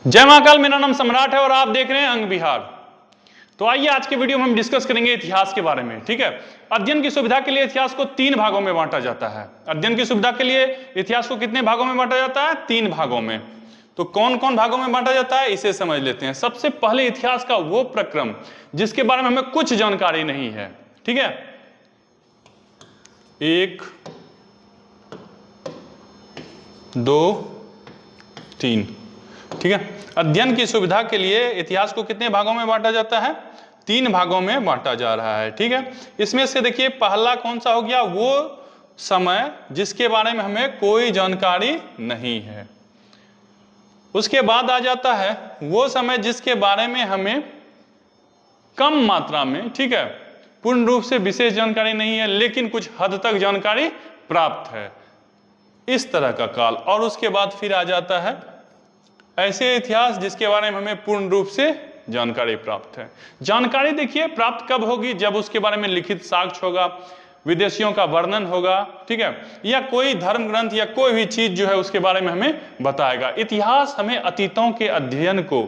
जय महाकाल, मेरा नाम सम्राट है और आप देख रहे हैं अंग विहार। तो आइए आज के वीडियो में हम डिस्कस करेंगे इतिहास के बारे में। ठीक है, अध्ययन की सुविधा के लिए इतिहास को 3 भागों में बांटा जाता है। अध्ययन की सुविधा के लिए इतिहास को कितने भागों में बांटा जाता है? 3 भागों में। तो कौन कौन भागों में बांटा जाता है इसे समझ लेते हैं। सबसे पहले इतिहास का वो प्रक्रम जिसके बारे में हमें कुछ जानकारी नहीं है। ठीक है, 1 2 3। ठीक है, अध्ययन की सुविधा के लिए इतिहास को कितने भागों में बांटा जाता है? 3 भागों में बांटा जा रहा है। ठीक है, इसमें से देखिए पहला कौन सा हो गया? वो समय जिसके बारे में हमें कोई जानकारी नहीं है। उसके बाद आ जाता है वो समय जिसके बारे में हमें कम मात्रा में, ठीक है, पूर्ण रूप से विशेष जानकारी नहीं है लेकिन कुछ हद तक जानकारी प्राप्त है, इस तरह का काल। और उसके बाद फिर आ जाता है ऐसे इतिहास जिसके बारे में हमें पूर्ण रूप से जानकारी प्राप्त है। जानकारी देखिए प्राप्त कब होगी? जब उसके बारे में लिखित साक्ष्य होगा, विदेशियों का वर्णन होगा, ठीक है, या कोई धर्म ग्रंथ या कोई भी चीज जो है उसके बारे में हमें बताएगा। इतिहास हमें अतीतों के अध्ययन को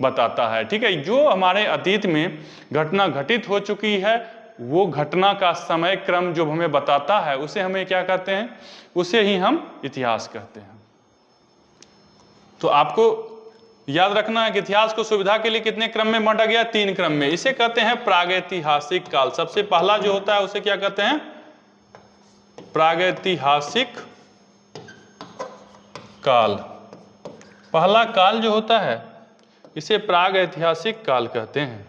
बताता है। ठीक है, जो हमारे अतीत में घटना घटित हो चुकी है वो घटना का समय क्रम जो हमें बताता है उसे हमें क्या कहते हैं? उसे ही हम इतिहास कहते हैं। तो आपको याद रखना है कि इतिहास को सुविधा के लिए कितने क्रम में बांटा गया? 3 क्रम में। इसे कहते हैं प्रागैतिहासिक काल। सबसे पहला जो होता है उसे क्या कहते हैं? प्रागैतिहासिक काल। पहला काल जो होता है इसे प्रागैतिहासिक काल कहते हैं।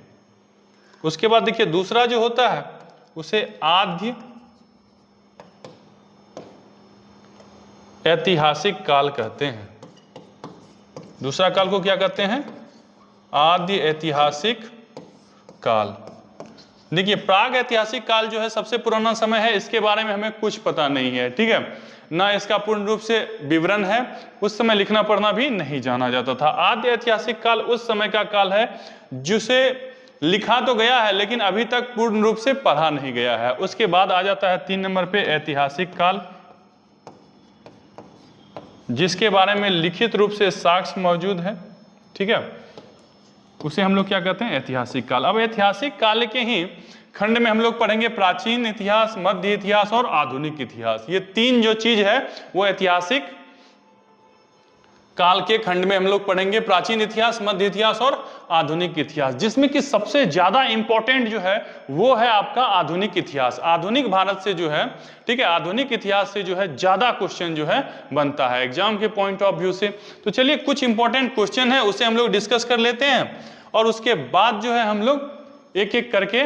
उसके बाद देखिए दूसरा जो होता है उसे आद्य ऐतिहासिक काल कहते हैं। दूसरा काल को क्या कहते हैं? आदि ऐतिहासिक काल। देखिए प्राग ऐतिहासिक काल जो है सबसे पुराना समय है, इसके बारे में हमें कुछ पता नहीं है। ठीक है, ना इसका पूर्ण रूप से विवरण है, उस समय लिखना पढ़ना भी नहीं जाना जाता था। आदि ऐतिहासिक काल उस समय का काल है जिसे लिखा तो गया है लेकिन अभी तक पूर्ण रूप से पढ़ा नहीं गया है। उसके बाद आ जाता है 3 नंबर पे ऐतिहासिक काल, जिसके बारे में लिखित रूप से साक्ष्य मौजूद है। ठीक है, उसे हम लोग क्या कहते हैं? ऐतिहासिक काल। अब ऐतिहासिक काल के ही खंड में हम लोग पढ़ेंगे प्राचीन इतिहास, मध्य इतिहास और आधुनिक इतिहास। ये 3 जो चीज है वो ऐतिहासिक काल के खंड में हम लोग पढ़ेंगे। प्राचीन इतिहास, मध्य इतिहास और आधुनिक इतिहास, जिसमें कि सबसे ज्यादा इंपॉर्टेंट जो है वो है आपका आधुनिक इतिहास। आधुनिक भारत से जो है, ठीक है, आधुनिक इतिहास से जो है ज्यादा क्वेश्चन जो है बनता है एग्जाम के पॉइंट ऑफ व्यू से। तो चलिए कुछ इंपॉर्टेंट क्वेश्चन है उसे हम लोग डिस्कस कर लेते हैं और उसके बाद जो है हम लोग एक एक करके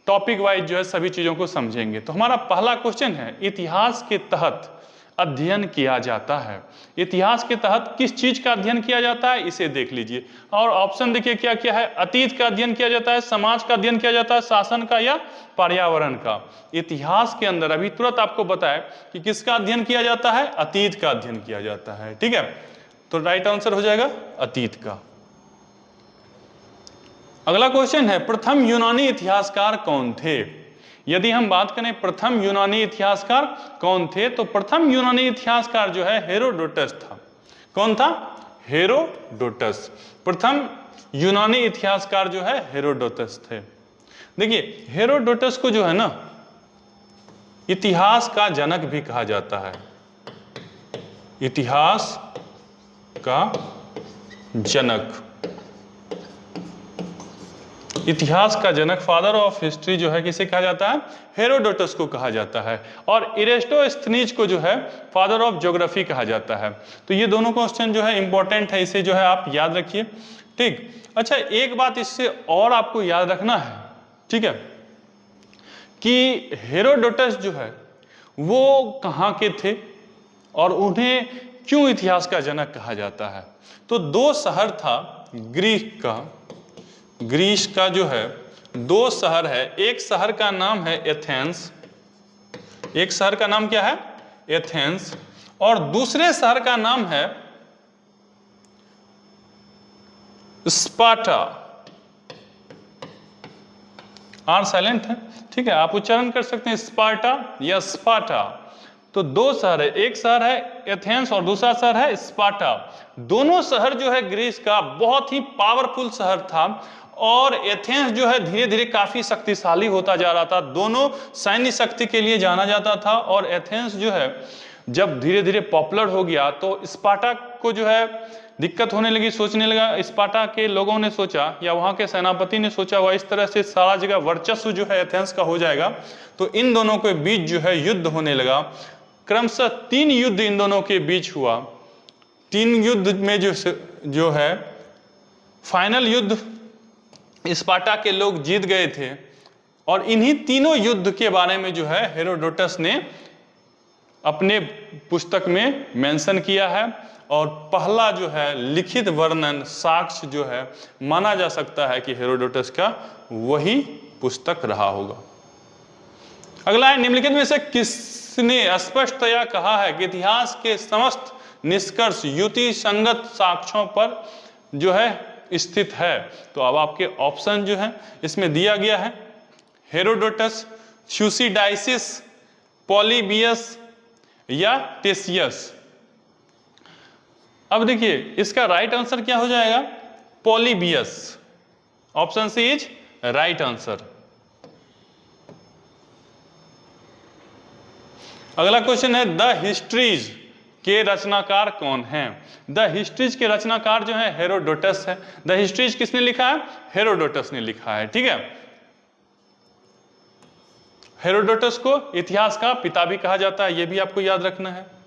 टॉपिक वाइज जो है सभी चीजों को समझेंगे। तो हमारा पहला क्वेश्चन है, इतिहास के तहत अध्ययन किया जाता है। इतिहास के तहत किस चीज का अध्ययन किया जाता है इसे देख लीजिए। और ऑप्शन देखिए क्या क्या है? अतीत का अध्ययन किया जाता है, समाज का अध्ययन किया जाता है, शासन का या पर्यावरण का। इतिहास के अंदर अभी तुरंत आपको बताए कि किसका अध्ययन किया जाता है? अतीत का अध्ययन किया जाता है। ठीक है, तो राइट आंसर हो जाएगा अतीत का। अगला क्वेश्चन है, प्रथम यूनानी इतिहासकार कौन थे? यदि हम बात करें प्रथम यूनानी इतिहासकार कौन थे तो प्रथम यूनानी इतिहासकार जो है हेरोडोटस था। कौन था? हेरोडोटस। प्रथम यूनानी इतिहासकार जो है हेरोडोटस थे। देखिए हेरोडोटस को जो है ना इतिहास का जनक भी कहा जाता है। इतिहास का जनक, इतिहास का जनक, फादर ऑफ हिस्ट्री जो है किसे कहा जाता है? हेरोडोटस को कहा जाता है। और इरेस्टोस्थनीज को जो है फादर ऑफ ज्योग्राफी कहा जाता है। तो ये दोनों क्वेश्चन जो है इंपॉर्टेंट है, इसे जो है आप याद रखिए। ठीक, अच्छा एक बात इससे और आपको याद रखना है, ठीक है, कि हेरोडोटस जो है वो कहाँ के थे और उन्हें क्यों इतिहास का जनक कहा जाता है? तो 2 शहर था ग्रीस का जो है 2 शहर है। एक शहर का नाम है एथेंस, एक शहर का नाम क्या है? एथेंस। और दूसरे शहर का नाम है स्पार्टा। आर साइलेंट है, ठीक है, आप उच्चारण कर सकते हैं स्पार्टा या स्पार्टा। तो दो शहर है, एक शहर है एथेंस और दूसरा शहर है स्पार्टा। दोनों शहर जो है ग्रीस का बहुत ही पावरफुल शहर था, और एथेंस जो है धीरे धीरे काफी शक्तिशाली होता जा रहा था। दोनों सैन्य शक्ति के लिए जाना जाता था, और एथेंस जो है जब धीरे धीरे पॉपुलर हो गया तो स्पार्टा को जो है दिक्कत होने लगी। सोचने लगा, स्पार्टा के लोगों ने सोचा या वहां के सेनापति ने सोचा हुआ इस तरह से सारा जगह वर्चस्व जो है एथेंस का हो जाएगा, तो इन दोनों के बीच जो है युद्ध होने लगा। क्रमशः 3 युद्ध इन दोनों के बीच हुआ। 3 युद्ध में जो है फाइनल युद्ध स्पार्टा के लोग जीत गए थे, और इन्हीं तीनों युद्ध के बारे में जो है हेरोडोटस ने अपने पुस्तक में मेंशन किया है, और पहला जो है लिखित वर्णन साक्ष्य जो है माना जा सकता है कि हेरोडोटस का वही पुस्तक रहा होगा। अगला है, निम्नलिखित में से किसने स्पष्टतया कहा है कि इतिहास के समस्त निष्कर्ष युति संगत साक्ष्यों पर जो है स्थित है? तो अब आपके ऑप्शन जो है इसमें दिया गया है, हेरोडोटस, थ्यूसिडाइसिस, पॉलीबियस या टेसियस। अब देखिए इसका राइट आंसर क्या हो जाएगा? Polybius. Option C is right answer. अगला क्वेश्चन है, द हिस्ट्रीज के रचनाकार कौन हैं? द हिस्ट्रीज के रचनाकार जो है हेरोडोटस है। द हिस्ट्रीज किसने लिखा है? हेरोडोटस ने लिखा है। ठीक है, हेरोडोटस को इतिहास का पिता भी कहा जाता है, यह भी आपको याद रखना है।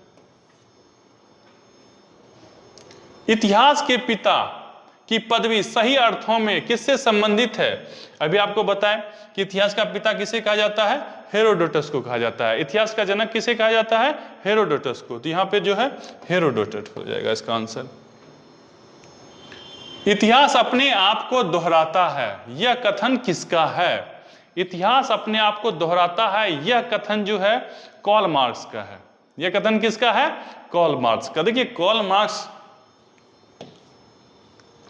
इतिहास के पिता की पदवी सही अर्थों में किससे संबंधित है? अभी आपको बताएं कि इतिहास का पिता किसे कहा जाता है? हेरोडोटस को कहा जाता है। इतिहास का जनक किसे कहा जाता है? हेरोडोटस को। तो यहां पे जो है हेरोडोटस हो जाएगा इसका आंसर। इतिहास अपने आप को दोहराता है, यह कथन किसका है? इतिहास अपने आप को दोहराता है, यह कथन जो है कार्ल मार्क्स का है। यह कथन किसका है? कार्ल मार्क्स का। देखिए कार्ल मार्क्स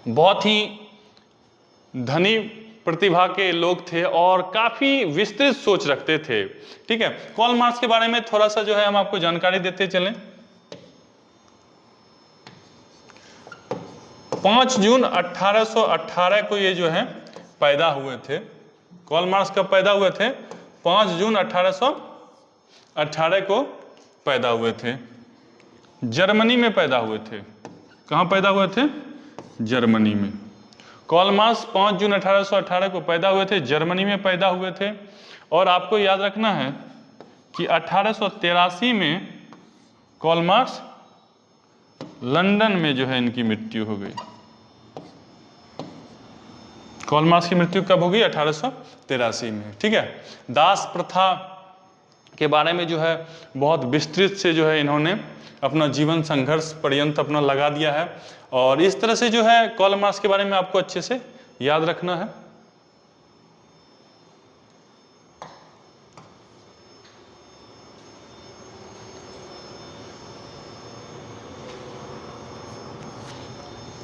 बहुत ही धनी प्रतिभा के लोग थे और काफी विस्तृत सोच रखते थे। ठीक है, कार्ल मार्क्स के बारे में थोड़ा सा जो है हम आपको जानकारी देते चलें। 5 जून 1818 को ये जो है पैदा हुए थे। कार्ल मार्क्स कब पैदा हुए थे? 5 जून 1818 को पैदा हुए थे। जर्मनी में पैदा हुए थे। कहाँ पैदा हुए थे? जर्मनी में। कार्ल मार्क्स 5 जून 1818 को पैदा हुए थे, जर्मनी में पैदा हुए थे। और आपको याद रखना है कि 1883 में कार्ल मार्क्स लंदन में जो है इनकी मृत्यु हो गई। कार्ल मार्क्स की मृत्यु कब होगी? 1883 में। ठीक है, दास प्रथा के बारे में जो है बहुत विस्तृत से जो है इन्होंने अपना जीवन संघर्ष पर्यंत अपना लगा दिया है, और इस तरह से जो है कार्ल मार्क्स के बारे में आपको अच्छे से याद रखना है।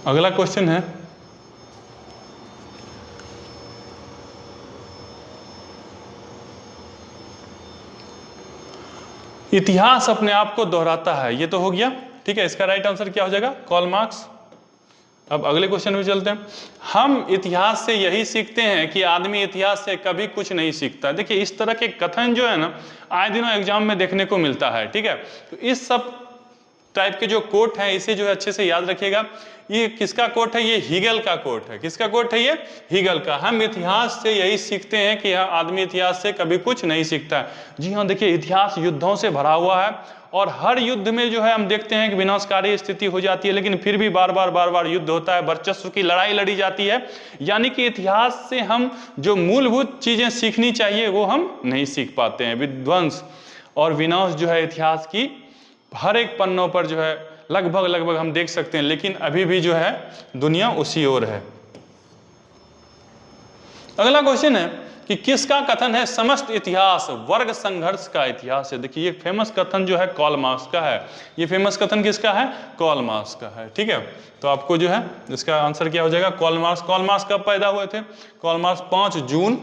अगला क्वेश्चन है, इतिहास अपने आप को दोहराता है, ये तो हो गया। ठीक है, इसका राइट आंसर क्या हो जाएगा? Karl Marx. अब अगले क्वेश्चन में चलते हैं। हम इतिहास से यही सीखते हैं कि आदमी इतिहास से कभी कुछ नहीं सीखता। देखिए इस तरह के कथन जो है ना आए दिनों एग्जाम में देखने को मिलता है। ठीक है, तो इस सब टाइप के जो कोट है इसे जो है अच्छे से याद रखिएगा। ये किसका कोट है? ये हीगल का कोट है। किसका कोट है? ये हीगल का। हम इतिहास से यही सीखते हैं कि आदमी इतिहास से कभी कुछ नहीं सीखता। जी हाँ, देखिए इतिहास युद्धों से भरा हुआ है, और हर युद्ध में जो है हम देखते हैं कि विनाशकारी स्थिति हो जाती है, लेकिन फिर भी बार बार युद्ध होता है, वर्चस्व की लड़ाई लड़ी जाती है। यानी कि इतिहास से हम जो मूलभूत चीजें सीखनी चाहिए वो हम नहीं सीख पाते हैं। विध्वंस और विनाश जो है इतिहास की हर एक पन्नों पर जो है लगभग हम देख सकते हैं, लेकिन अभी भी जो है दुनिया उसी ओर है। अगला क्वेश्चन है कि किसका कथन है समस्त इतिहास वर्ग संघर्ष का इतिहास है? देखिए ये फेमस कथन जो है कार्ल मार्क्स का है। ये फेमस कथन किसका है? कार्ल मार्क्स का है। ठीक है, तो आपको जो है इसका आंसर क्या हो जाएगा? Karl marks. कार्ल मार्क्स कब पैदा हुए थे? कार्ल मार्क्स 5 जून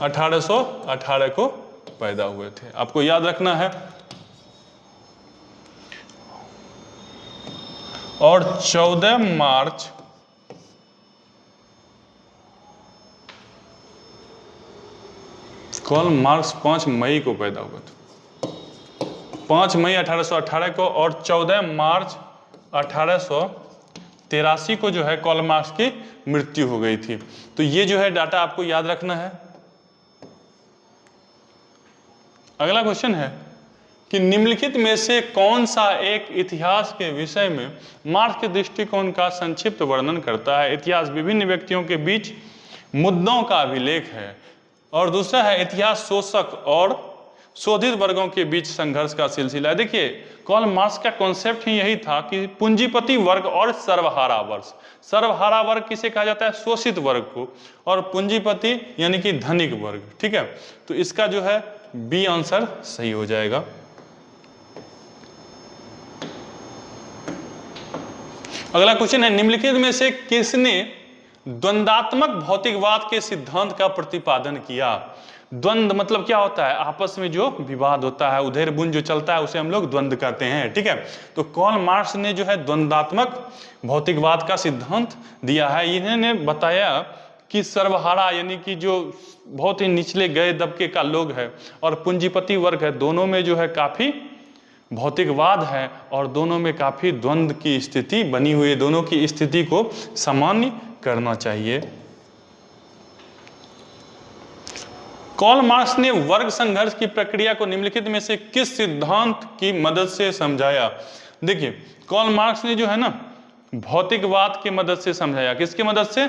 1818 को पैदा हुए थे, आपको याद रखना है। और 14 मार्च 5 मई को पैदा हुआ था, 5 मई 1818 को, और 14 मार्च 1883 को जो है कार्ल मार्क्स की मृत्यु हो गई थी। तो ये जो है डाटा आपको याद रखना है। अगला क्वेश्चन है कि निम्नलिखित में से कौन सा एक इतिहास के विषय में मार्क्स के दृष्टिकोण का संक्षिप्त वर्णन करता है। इतिहास विभिन्न व्यक्तियों के बीच मुद्दों का अभिलेख है, और दूसरा है इतिहास शोषक और शोधित वर्गों के बीच संघर्ष का सिलसिला है। देखिए, कार्ल मार्क्स का कॉन्सेप्ट ही यही था कि पूंजीपति वर्ग और सर्वहारा वर्ग। सर्वहारा वर्ग किसे कहा जाता है? शोषित वर्ग को, और पूंजीपति यानी कि धनिक वर्ग। ठीक है, तो इसका जो है बी आंसर सही हो जाएगा। अगला क्वेश्चन है, निम्नलिखित में से किसने द्वंद्वात्मक भौतिकवाद के सिद्धांत का प्रतिपादन किया? द्वंद्व मतलब क्या होता है? आपस में जो विवाद होता है, उधेर बुन जो चलता है, उसे हम लोग द्वंद्व कहते हैं। ठीक है, तो कार्ल मार्क्स ने जो है द्वंद्वात्मक भौतिकवाद का सिद्धांत दिया है। इन्होंने बताया कि सर्वहारा यानी कि जो बहुत ही निचले गए दबके का लोग है और पूंजीपति वर्ग है, दोनों में जो है काफी भौतिकवाद है और दोनों में काफी द्वंद्व की स्थिति बनी हुई है। दोनों की स्थिति को सामान्य करना चाहिए। कार्ल मार्क्स ने वर्ग संघर्ष की प्रक्रिया को निम्नलिखित में से किस सिद्धांत की मदद से समझाया? देखिए, कार्ल मार्क्स ने जो है ना भौतिकवाद की मदद से समझाया। किसकी मदद से?